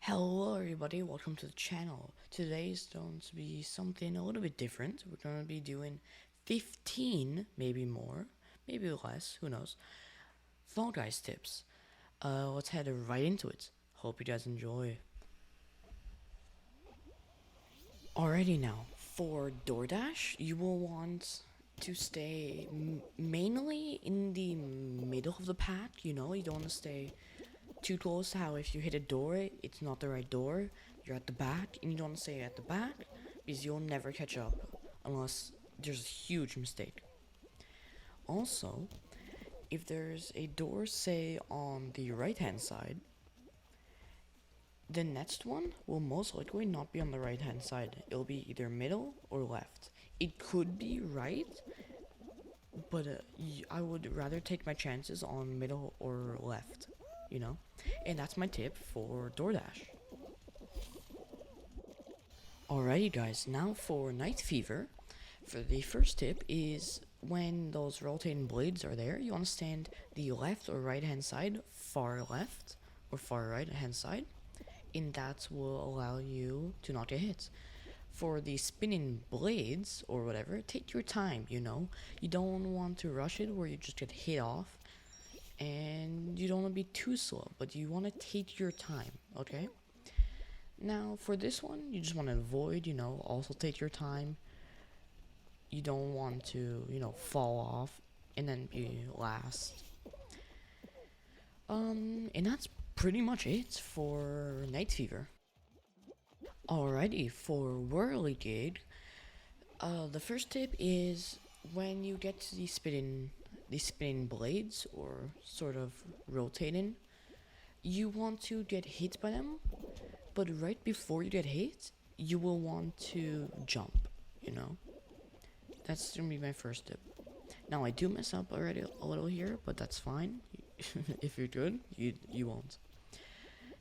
Hello everybody, welcome to the channel. Today's going to be something a little bit different. We're going to be doing 15, maybe more, maybe less, who knows, Fall Guys tips. Let's head right into it. Hope you guys enjoy. Alrighty now, for DoorDash, you will want to stay mainly in the middle of the pack, you don't want to stay too close to how if you hit a door, it's not the right door, you're at the back, and you don't want to stay at the back, because you'll never catch up, unless there's a huge mistake. Also, if there's a door, say, on the right hand side, the next one will most likely not be on the right hand side. It'll be either middle or left. It could be right, but I would rather take my chances on middle or left, And that's my tip for DoorDash. Alrighty guys, now for Night Fever. For the first tip is when those rotating blades are there, you want to stand the left or right hand side, far left or far right hand side, and that will allow you to not get hit. For the spinning blades or whatever, take your time, You don't want to rush it where you just get hit off, and you don't want to be too slow, but you want to take your time, okay? Now, for this one, you just want to avoid, also take your time. You don't want to, fall off and then be last. And that's pretty much it for Night Fever. Alrighty, for Whirligig, the first tip is when you get to the spinning blades or sort of rotating, you want to get hit by them, but right before you get hit, you will want to jump, That's gonna be my first tip. Now I do mess up already a little here, but that's fine. If you're good, you won't.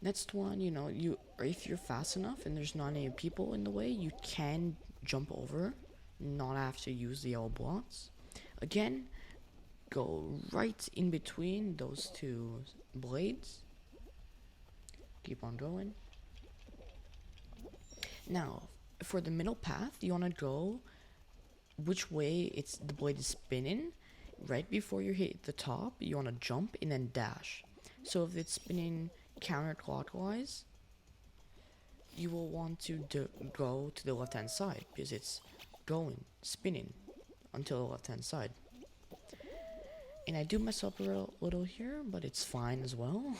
Next one, if you're fast enough and there's not any people in the way, you can jump over, not have to use the L blocks. Again, go right in between those two blades. Keep on going. Now, for the middle path, you want to go which way the blade is spinning. Right before you hit the top, you want to jump and then dash. So if it's spinning counterclockwise, you will want to go to the left hand side because it's spinning until the left hand side. And I do mess up a little here, but it's fine as well.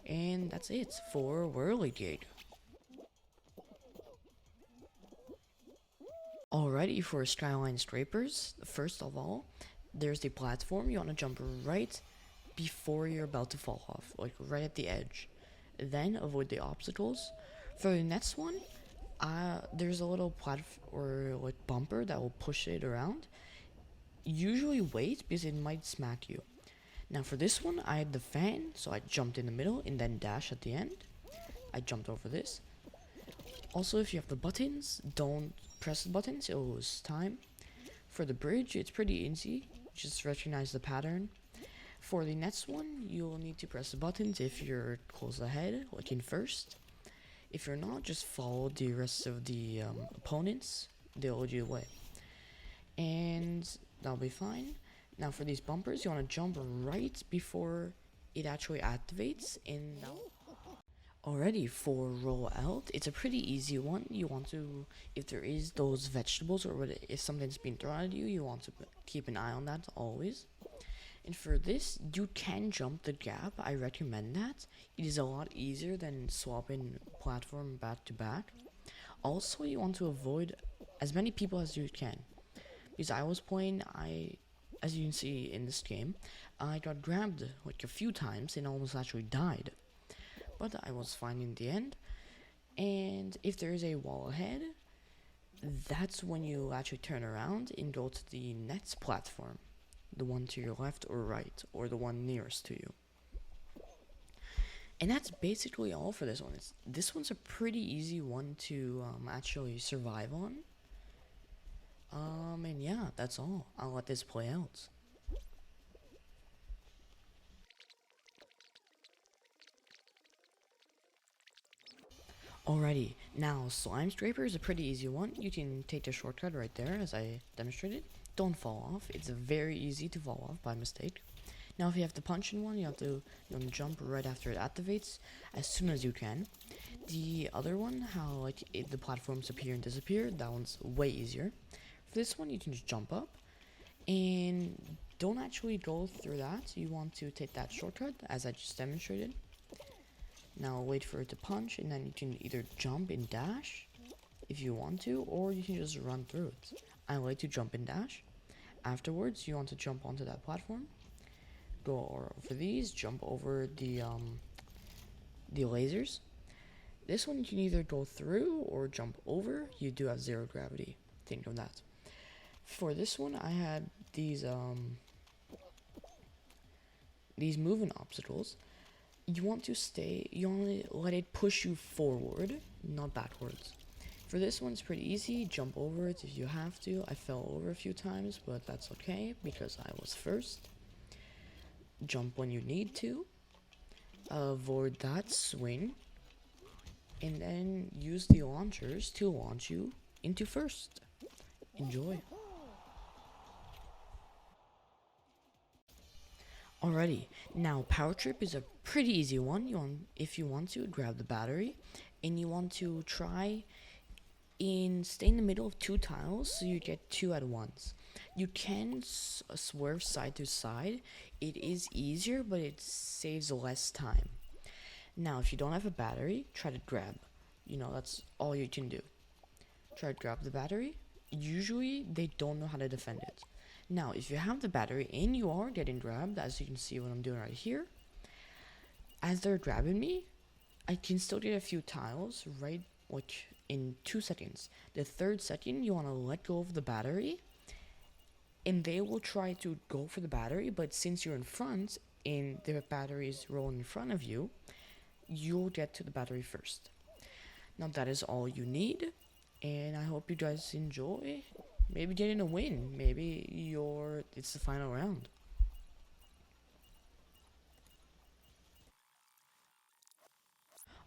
And that's it for Whirligig. Alrighty, for Skyline Scrapers, first of all, there's the platform. You want to jump right before you're about to fall off, like right at the edge. Then avoid the obstacles. For the next one, there's a little or like bumper that will push it around. Usually wait because it might smack you. Now for this one, I had the fan, so I jumped in the middle and then dash at the end. I jumped over this. Also, if you have the buttons, don't press the buttons, it'll lose time. For the bridge, it's pretty easy. Just recognize the pattern. For the next one, you'll need to press the buttons if you're close ahead, like in first. If you're not, just follow the rest of the opponents. They'll lead you away. And that'll be fine. Now for these bumpers, you want to jump right before it actually activates. And now, already for roll out, it's a pretty easy one. You want to, if there is those vegetables or if something's being thrown at you, you want to keep an eye on that always. And for this, you can jump the gap. I recommend that. It is a lot easier than swapping platform back to back. Also, you want to avoid as many people as you can. Because I was playing, as you can see in this game, I got grabbed like a few times and almost actually died. But I was fine in the end. And if there is a wall ahead, that's when you actually turn around and go to the next platform. The one to your left or right, or the one nearest to you. And that's basically all for this one. This one's a pretty easy one to actually survive on. And yeah, that's all. I'll let this play out. Alrighty, now slime scraper is a pretty easy one. You can take the shortcut right there as I demonstrated. Don't fall off. It's very easy to fall off by mistake. Now if you have the punch-in one, you want to jump right after it activates as soon as you can. The other one, how like the platforms appear and disappear, that one's way easier. For this one, you can just jump up and don't actually go through that. You want to take that shortcut as I just demonstrated. Now wait for it to punch, and then you can either jump and dash if you want to, or you can just run through it. I like to jump and dash. Afterwards, you want to jump onto that platform, go over these, jump over the lasers. This one you can either go through or jump over. You do have 0 gravity. Think of that. For this one, I had these moving obstacles. You want to let it push you forward, not backwards. For this one, it's pretty easy. Jump over it if you have to. I fell over a few times, but that's okay because I was first. Jump when you need to. Avoid that swing. And then use the launchers to launch you into first. Enjoy. Alrighty, now power trip is a pretty easy one. If you want to, grab the battery, and you want to try and stay in the middle of 2 tiles so you get 2 at once. You can swerve side to side. It is easier, but it saves less time. Now, if you don't have a battery, try to grab. That's all you can do. Try to grab the battery. Usually, they don't know how to defend it. Now, if you have the battery and you are getting grabbed, as you can see what I'm doing right here, as they're grabbing me, I can still get a few tiles right in 2 seconds. The 3rd second, you want to let go of the battery, and they will try to go for the battery, but since you're in front and the battery is rolling in front of you, you'll get to the battery first. Now that is all you need, and I hope you guys enjoy. Maybe getting a win. Maybe it's the final round.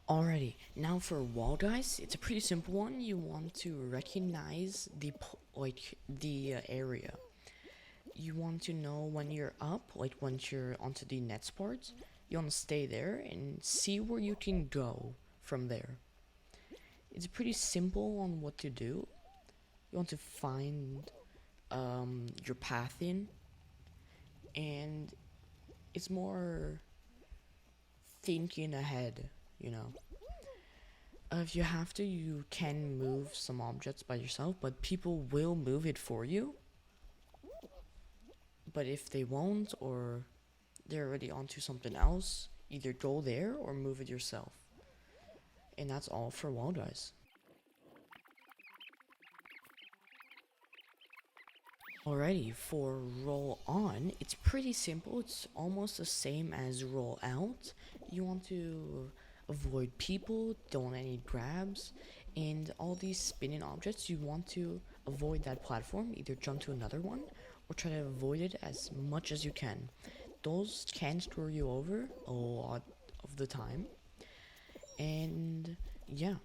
Alrighty, now for wall guys, it's a pretty simple one. You want to recognize the area. You want to know when you're up, once you're onto the next part. You want to stay there and see where you can go from there. It's pretty simple on what to do. You want to find your path in, and it's more thinking ahead, if you have to, you can move some objects by yourself, but people will move it for you. But if they won't, or they're already onto something else, either go there or move it yourself. And that's all for wall guys. Alrighty, for roll on, it's pretty simple. It's almost the same as roll out. You want to avoid people, don't any grabs, and all these spinning objects. You want to avoid that platform, either jump to another one, or try to avoid it as much as you can. Those can screw you over a lot of the time. And yeah,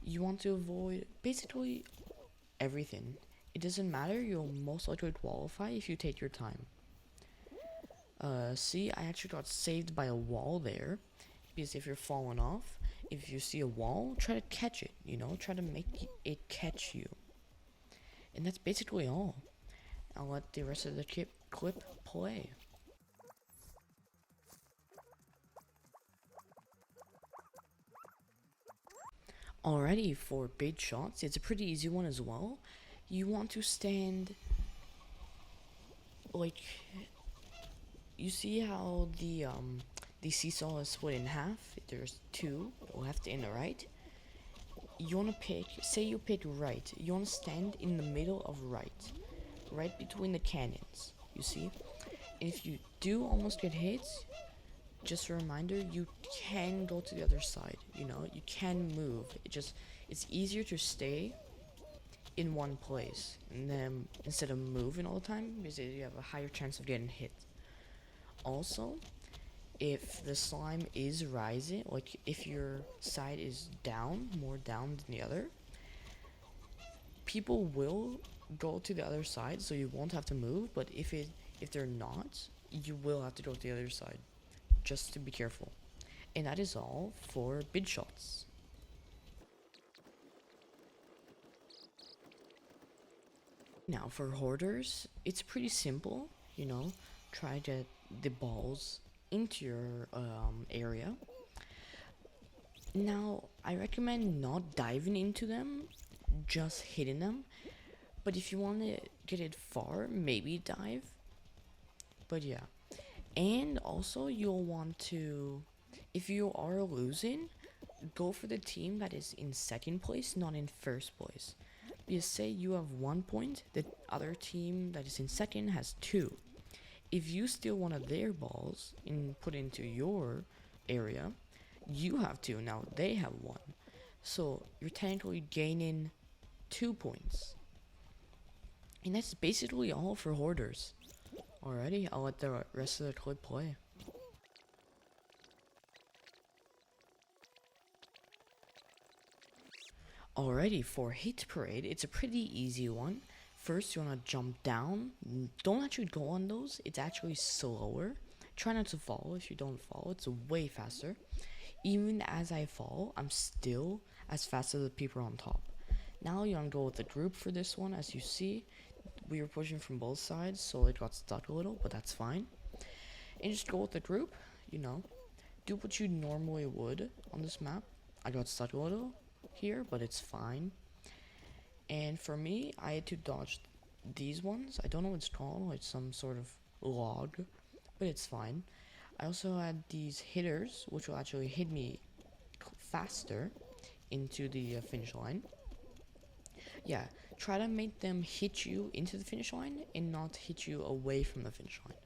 you want to avoid basically everything. It doesn't matter, you'll most likely qualify if you take your time. See, I actually got saved by a wall there, because if you're falling off, if you see a wall, try to catch it, try to make it catch you. And that's basically all. I'll let the rest of the clip play. Alrighty, for bait shots, it's a pretty easy one as well. You want to stand, you see how the seesaw is split in half? There's 2, the left and the right. You want to pick, say you pick right, you want to stand in the middle of right between the cannons, you see? If you do almost get hit, just a reminder, you can go to the other side, you can move. It's easier to stay in one place and then instead of moving all the time, because you have a higher chance of getting hit. Also, if the slime is rising, like if your side is down, more down than the other, people will go to the other side, so you won't have to move. But if they're not, you will have to go to the other side, just to be careful. And that is all for bid shots. Now for hoarders, it's pretty simple, you know, try to get the balls into your area. Now, I recommend not diving into them, just hitting them. But if you want to get it far, maybe dive. But yeah. And also, you'll want to, if you are losing, go for the team that is in second place, not in first place. Because say you have 1 point, the other team that is in second has 2. If you steal one of their balls and put it into your area, you have 2, now they have 1. So you're technically gaining 2 points. And that's basically all for hoarders. Alrighty, I'll let the rest of the clip play. Alrighty, for Hate Parade, it's a pretty easy one. First, you want to jump down. Don't actually go on those, it's actually slower. Try not to fall. If you don't fall, it's way faster. Even as I fall, I'm still as fast as the people on top. Now you want to go with the group for this one. As you see, we were pushing from both sides, so it got stuck a little, but that's fine. And just go with the group, you know. Do what you normally would on this map. I got stuck a little here, but it's fine. And for me, I had to dodge these ones. I don't know what it's called, like some sort of log, but it's fine. I also had these hitters, which will actually hit me faster into the finish line. Yeah, try to make them hit you into the finish line and not hit you away from the finish line.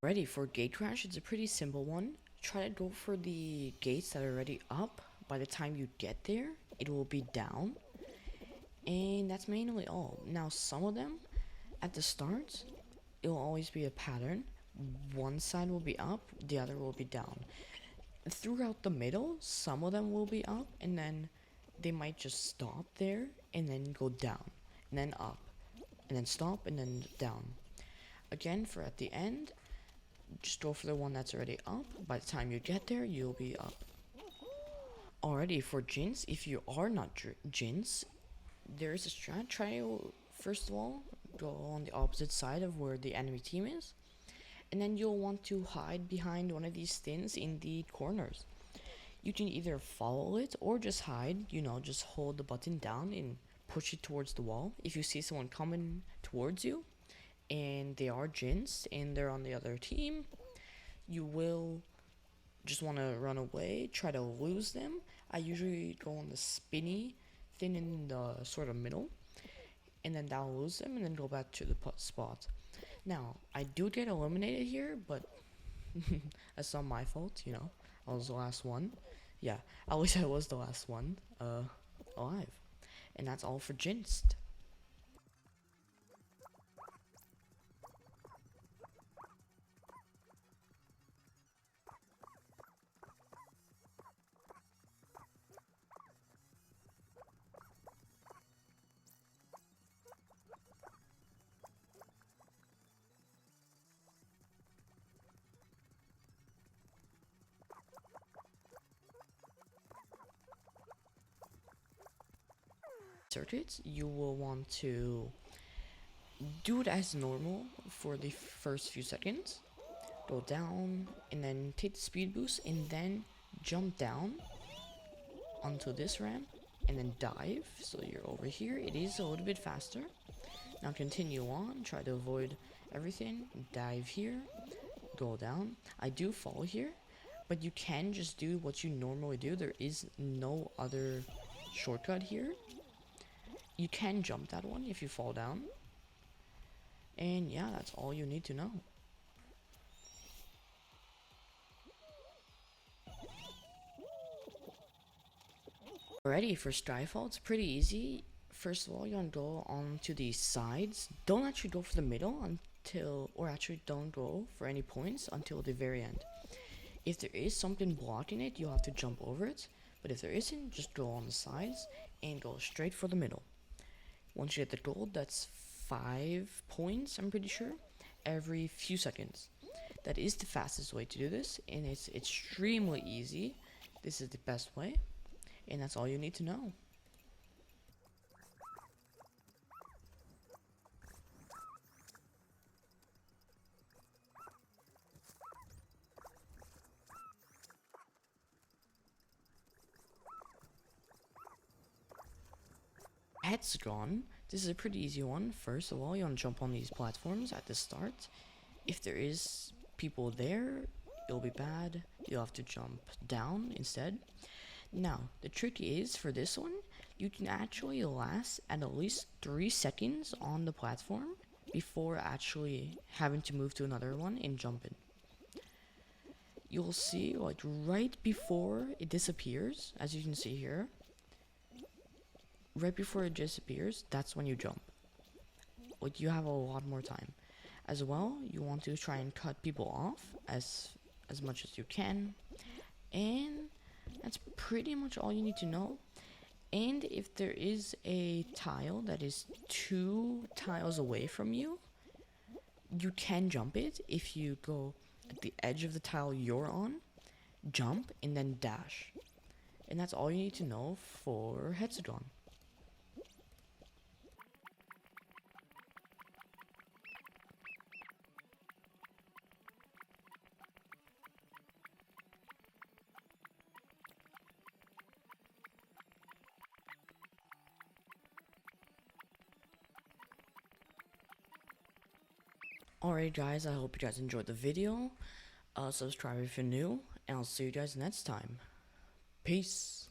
Ready for gate crash, it's a pretty simple one. Try to go for the gates that are already up. By the time you get there, it will be down. And that's mainly all. Now some of them, at the start, it will always be a pattern. One side will be up, the other will be down. Throughout the middle, some of them will be up, and then they might just stop there, and then go down, and then up, and then stop, and then down. Again, for at the end, just go for the one that's already up. By the time you get there, you'll be up. Alrighty, for Jinxed, if you are not Jinxed, there is a strat. Try to, first of all, go on the opposite side of where the enemy team is. And then you'll want to hide behind one of these things in the corners. You can either follow it or just hide, you know, just hold the button down and push it towards the wall. If you see someone coming towards you and they are Jinxed and they're on the other team, you will just want to run away, try to lose them. I usually go on the spinny thing in the sort of middle, and then that'll lose them and then go back to the spot. Now, I do get eliminated here, but that's not my fault, you know. I was the last one. Yeah, at least I was the last one alive. And that's all for Jinxed. Circuits, you will want to do it as normal for the first few seconds. Go down and then take the speed boost and then jump down onto this ramp and then dive. So you're over here. It is a little bit faster. Now continue on, try to avoid everything. Dive here, go down. I do fall here, but you can just do what you normally do. There is no other shortcut here. You can jump that one if you fall down. And yeah, that's all you need to know. Alrighty, for Skyfall, it's pretty easy. First of all, you want to go on to the sides. Don't actually go for the middle till, or actually don't go for any points until the very end. If there is something blocking it, you'll have to jump over it, but if there isn't, just go on the sides and go straight for the middle. Once you get the gold, that's 5 points, I'm pretty sure, every few seconds. That is the fastest way to do this, and it's extremely easy. This is the best way, and that's all you need to know. Hexagon, this is a pretty easy one. First of all, you want to jump on these platforms at the start. If there is people there, it'll be bad. You'll have to jump down instead. Now, the trick is, for this one, you can actually last at least 3 seconds on the platform before actually having to move to another one and jump in. You'll see, like, right before it disappears, as you can see here, right before it disappears, that's when you jump. Like, you have a lot more time. As well, you want to try and cut people off as much as you can, and that's pretty much all you need to know. And if there is a tile that is 2 tiles away from you, you can jump it. If you go at the edge of the tile you're on, jump and then dash. And that's all you need to know for Hexagon. Alright guys, I hope you guys enjoyed the video. Subscribe if you're new, and I'll see you guys next time. Peace.